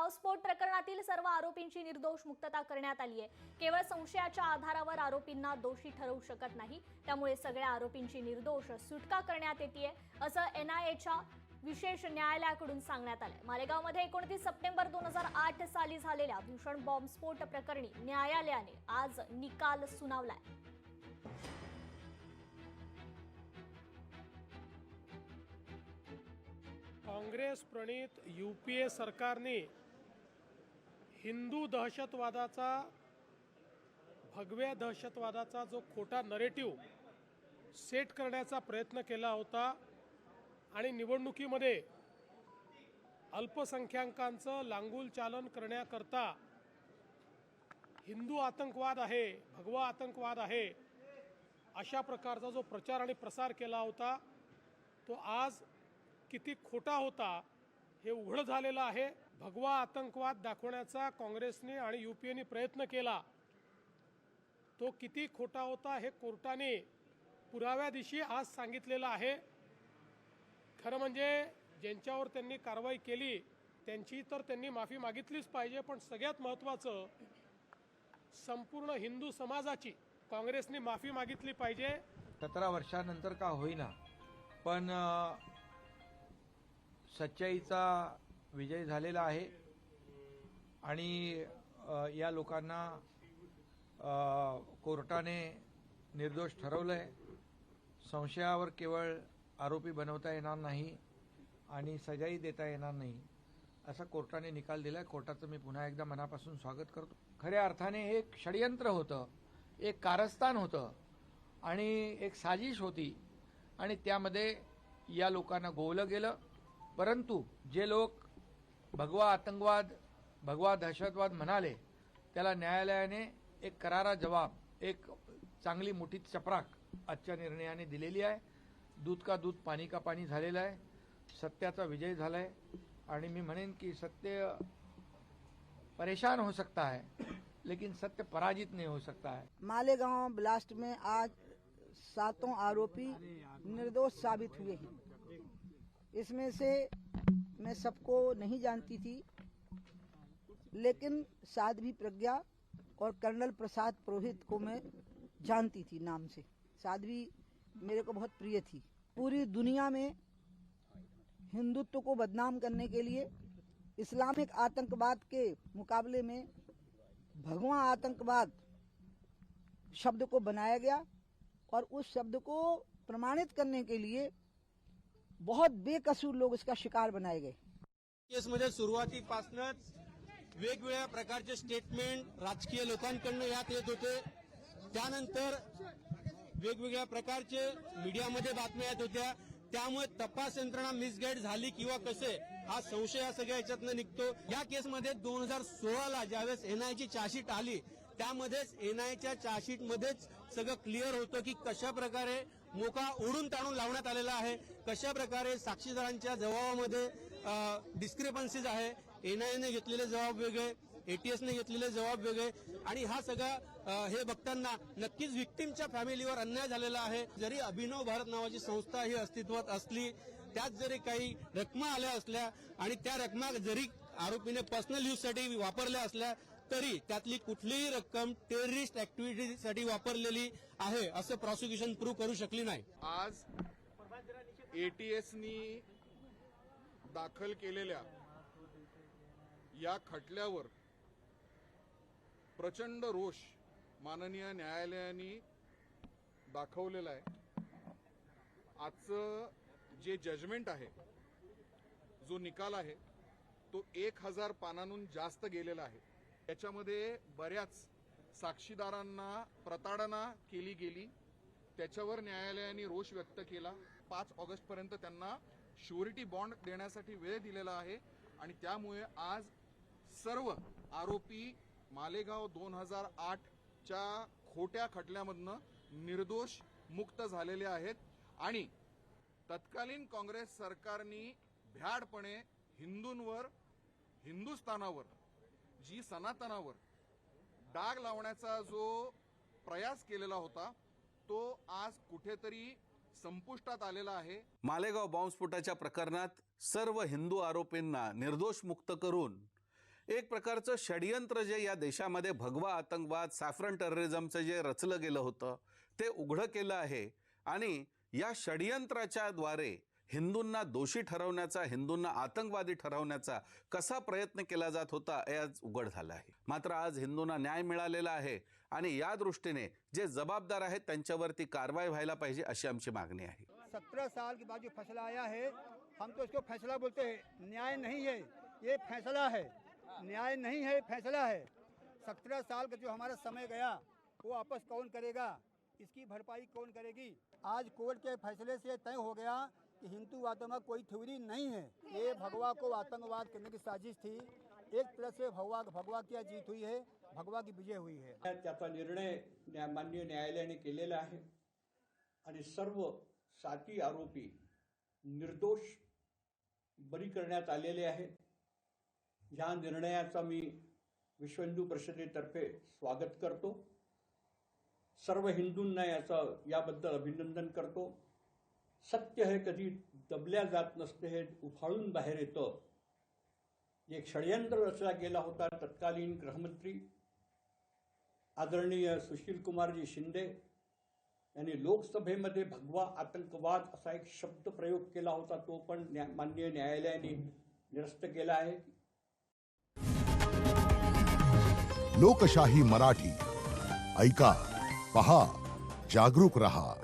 मालेगाव स्फोट प्रकरणातील सर्व आरोपींची निर्दोष मुक्तता करण्यात आली आहे। केवळ संशयाच्या आधारावर आरोपींना दोषी ठरवू शकत नाही, त्यामुळे सगळ्या आरोपींची निर्दोष सुटका करण्यात येते असं एनआयएच्या विशेष न्यायालयाकडून सांगण्यात आलंय। मालेगावमध्ये 29 सप्टेंबर 2008 साली झालेल्या भीषण बॉम्बस्फोट प्रकरणी न्यायालयाने आज निकाल सुनावलाय। काँग्रेस प्रणित यूपीए सरकारने हिंदू दहशतवादाचा, भगव्या दहशतवादाचा जो खोटा नरेटिव्ह सेट करण्याचा प्रयत्न केला होता आणि निवडणुकीमध्ये अल्पसंख्याकांचं लांगुल चालन करण्याकरता हिंदू आतंकवाद आहे, भगवा आतंकवाद आहे, अशा प्रकारचा जो प्रचार आणि प्रसार केला होता तो आज किती खोटा होता हे उघड झालेलं आहे। भगवा आतंकवाद दाखवण्याचा काँग्रेसने आणि यूपीएने प्रयत्न केला, तो किती खोटा होता हे कोर्टाने पुराव्यादिशी आज सांगितलेलं आहे। खरं म्हणजे ज्यांच्यावर त्यांनी कारवाई केली त्यांची तर त्यांनी माफी मागितलीच पाहिजे, पण सगळ्यात महत्त्वाचं संपूर्ण हिंदू समाजाची काँग्रेसने माफी मागितली पाहिजे। 17 वर्षानंतर का होईना पण सच्चाईचा विजय झालेला आहे आणि या लोकांना कोर्टाने निर्दोष ठरवलंय। संशयावर केवळ आरोपी बनवता येणार नाही आणि सजाही देता येणार नाही असा कोर्टाने निकाल दिलाय। कोर्टाचं मी पुन्हा एकदा मनापासून स्वागत करतो। खऱ्या अर्थाने हे एक षडयंत्र होतं, एक कारस्थान होतं आणि एक साजिश होती आणि त्यामध्ये या लोकांना गोवलं गेलं। परंतु जे लोक भगवा आतंकवाद, भगवा दहशतवाद म्हणाले त्याला न्यायालयाने एक करारा जवाब, एक चांगली मोठी चपराक आजच्या निर्णयाने दिलेली आहे। दूध का दूध पानी का पानी झालेला आहे, सत्याचा विजय झालाय आणि मी म्हणेन की सत्य परेशान हो सकता है लेकिन सत्य पराजित नहीं हो सकता है। मालेगांव ब्लास्ट में आज 7 आरोपी निर्दोष साबित हुए हैं। इसमें से मैं सबको नहीं जानती थी, लेकिन साध्वी प्रज्ञा और कर्नल प्रसाद पुरोहित को मैं जानती थी नाम से। साध्वी मेरे को बहुत प्रिय थी। पूरी दुनिया में हिंदुत्व को बदनाम करने के लिए इस्लामिक आतंकवाद के मुकाबले में भगवा आतंकवाद शब्द को बनाया गया और उस शब्द को प्रमाणित करने के लिए बहुत बेकसूर लोग इसका शिकार बनाए गए। केसमध्ये सुरुवातीपासूनच वेगवेगळ्या प्रकारचे स्टेटमेंट राजकीय लोकांकडून यात येत होते। त्यानंतर वेगवेगळ्या प्रकारचे मीडियामध्ये बातम्या येत होत्या, त्यामुळे तपास यंत्रणा मिसगाईड झाली किंवा कसे हा संशय या सगळ्या याच्यातनं निघतो। या केसमध्ये 2016ला ज्यावेळेस एनआयची चार्जशीट आली त्यामध्येच एनआयच्या चार्जशीटमध्येच सगळं क्लिअर होतं की कशा प्रकारे मोका ओढून ताणून लावण्यात आलेला आहे, कशा प्रकारे साक्षीदारांच्या जबाबामध्ये डिस्क्रिपन्सीज आहे। एनआयने घेतलेले जबाब वेगळे, एटीएसने घेतलेले जबाब वेगळे आणि हा सगळा हे बघताना नक्कीच व्हिक्टिमच्या फॅमिलीवर अन्याय झालेला आहे। जरी अभिनव भारत नावाची संस्था ही अस्तित्वात असली, त्यात जरी काही रकमा आल्या असल्या आणि त्या रकमा जरी आरोपीने पर्सनल यूजसाठी वापरल्या असल्या तरी त्यातली कुठलीही रक्कम टेररिस्ट ऍक्टिव्हिटीसाठी वापरलेली आहे असं प्रॉसिक्युशन प्रूव्ह करू शकली नाही। आज एटीएसनी दाखल केलेल्या या खटल्यावर प्रचंड रोष माननीय न्यायालयाने दाखवलेला आहे। आजचं जे जजमेंट आहे, जो निकाल आहे तो 1000 पानांहून जास्त गेलेला आहे। त्याच्यामध्ये बऱ्याच साक्षीदारांना प्रताडना केली गेली, त्याच्यावर न्यायालयाने रोष व्यक्त केला। 5 ऑगस्ट पर्यंत त्यांना श्युरिटी बॉन्ड देण्यासाठी वेळ दिलेला आहे आणि त्यामुळे आज सर्व आरोपी मालेगाव 2008च्या खोट्या खटल्यामधनं निर्दोष मुक्त झालेले आहेत आणि तत्कालीन काँग्रेस सरकारने भ्याडपणे हिंदूंवर, हिंदुस्थानावर, जी सनातनावर डाग लावण्याचा जो प्रयास केलेला होता तो आज कुठेतरी संपुष्टात आलेला आहे। मालेगाव बॉम्बस्फोटाच्या प्रकरणात सर्व हिंदू आरोपींना निर्दोष मुक्त करून एक प्रकारचं षडयंत्र जे या देशामध्ये भगवा आतंकवाद, सॅफ्रन टेररिझमचं जे रचलं गेलं होतं ते उघडं केलं आहे आणि या षडयंत्राच्या द्वारे हिंदूंना दोषी ठरवण्याचा, हिंदूंना आतंकवादी ठरवण्याचा कसा प्रयत्न केला जात होता हे आज उघड झालं आहे. मात्र आज हिंदूंना न्याय मिळालेला आहे आणि या दृष्टीने जे जबाबदार आहेत त्यांच्यावरती कारवाई व्हायला पाहिजे अशी आमची मागणी आहे. 17 साल के बाद जो फैसला आया है, हम तो इसको फैसला बोलते हैं, न्याय नहीं है, ये फैसला है. न्याय नहीं है, फैसला है. 17 साल का जो हमारा समय गया वो वापस कौन करेगा, इसकी भरपाई कौन करेगी. आज कोर्ट के फैसले से तय हो गया कि हिंदूवाद में कोई थ्योरी नहीं है. ये भगवा को आतंकवाद करने की साजिश थी. एक तरह से भगवा की जीत हुई है, भगवा की विजय हुई है. त्याचा निर्णय माननीय न्यायालयाने केलेला आहे आणि सर्व 7 आरोपी निर्दोष बरी करण्यात आलेले आहेत. या निर्णयाचा मी विश्व हिंदू परिषदेतर्फे स्वागत करतो. सर्व हिंदूंना याबद्दल अभिनंदन करतो. सत्य हे कधी दबल्या जात नसते, हे उफाळून बाहेर येतं. एक षडयंत्र रचला गेला होता. तत्कालीन गृहमंत्री आदरणीय सुशील कुमारजी शिंदे यांनी लोकसभेमध्ये भगवा आतंकवाद असा एक शब्द प्रयोग केला होता. तो पण माननीय न्यायालयाने निरस्त केला आहे. लोकशाही मराठी ऐका, पहा, जागरूक रहा.